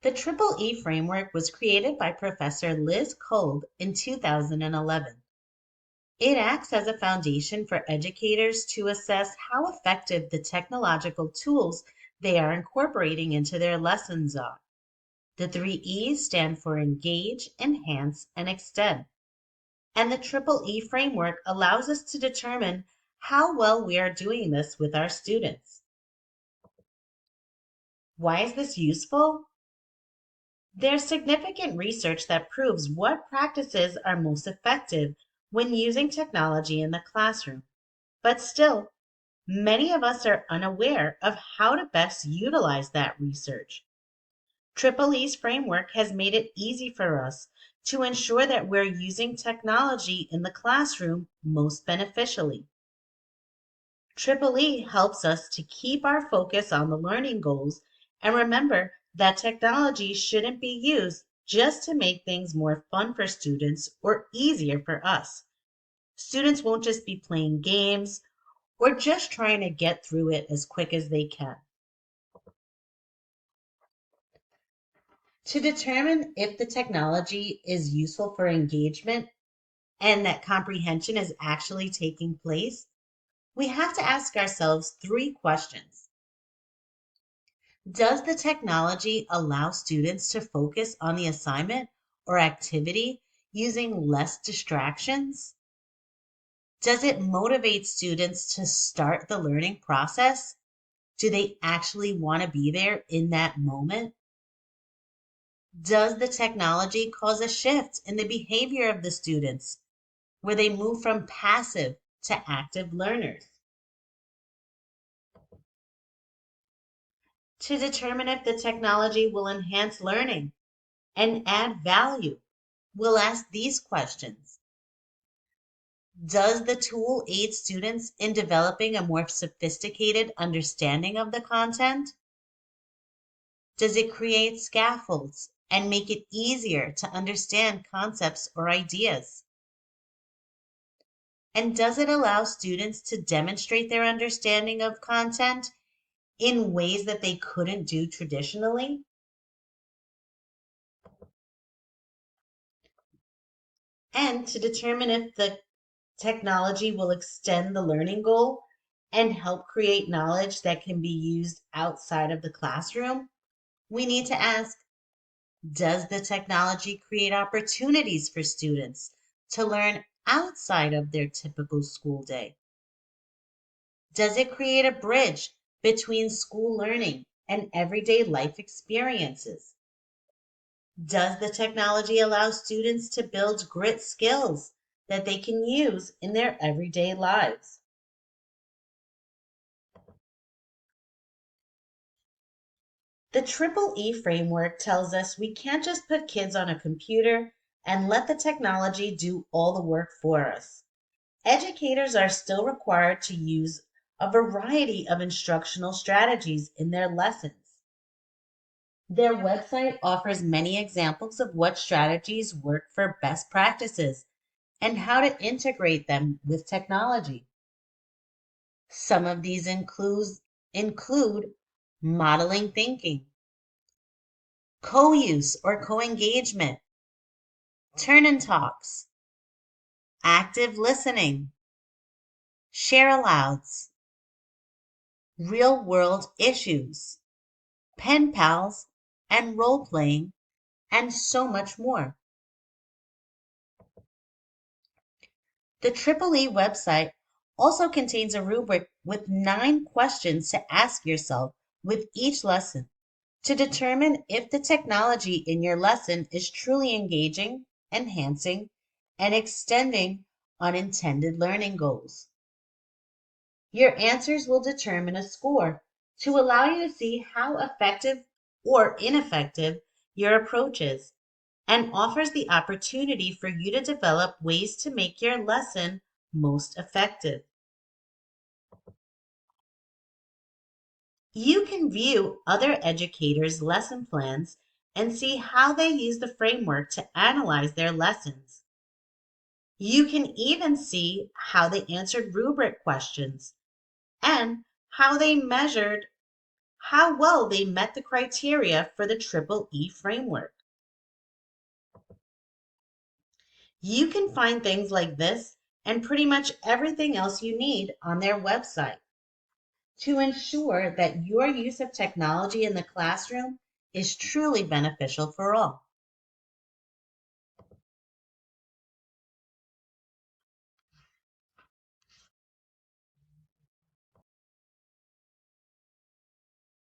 The Triple E framework was created by Professor Liz Kolb in 2011. It acts as a foundation for educators to assess how effective the technological tools they are incorporating into their lessons are. The three E's stand for engage, enhance, and extend. And the Triple E framework allows us to determine how well we are doing this with our students. Why is this useful? There's significant research that proves what practices are most effective when using technology in the classroom. But still, many of us are unaware of how to best utilize that research. Triple E's framework has made it easy for us to ensure that we're using technology in the classroom most beneficially. Triple E helps us to keep our focus on the learning goals and remember that technology shouldn't be used just to make things more fun for students or easier for us. Students won't just be playing games or just trying to get through it as quick as they can. To determine if the technology is useful for engagement and that comprehension is actually taking place, we have to ask ourselves three questions. Does the technology allow students to focus on the assignment or activity using less distractions? Does it motivate students to start the learning process? Do they actually want to be there in that moment? Does the technology cause a shift in the behavior of the students, where they move from passive to active learners? To determine if the technology will enhance learning and add value, we'll ask these questions. Does the tool aid students in developing a more sophisticated understanding of the content? Does it create scaffolds and make it easier to understand concepts or ideas? And does it allow students to demonstrate their understanding of content in ways that they couldn't do traditionally? And to determine if the technology will extend the learning goal and help create knowledge that can be used outside of the classroom, we need to ask, does the technology create opportunities for students to learn outside of their typical school day? Does it create a bridge between school learning and everyday life experiences? Does the technology allow students to build grit skills that they can use in their everyday lives? The Triple E framework tells us we can't just put kids on a computer and let the technology do all the work for us. Educators are still required to use a variety of instructional strategies in their lessons. Their website offers many examples of what strategies work for best practices and how to integrate them with technology. Some of these include modeling thinking, co-use or co-engagement, turn and talks, active listening, share alouds, real world issues, pen pals, and role playing, and so much more. The Triple E website also contains a rubric with 9 questions to ask yourself with each lesson to determine if the technology in your lesson is truly engaging, enhancing, and extending unintended learning goals. Your answers will determine a score to allow you to see how effective or ineffective your approach is and offers the opportunity for you to develop ways to make your lesson most effective. You can view other educators' lesson plans and see how they use the framework to analyze their lessons. You can even see how they answered rubric questions and how they measured how well they met the criteria for the Triple E framework. You can find things like this and pretty much everything else you need on their website to ensure that your use of technology in the classroom is truly beneficial for all.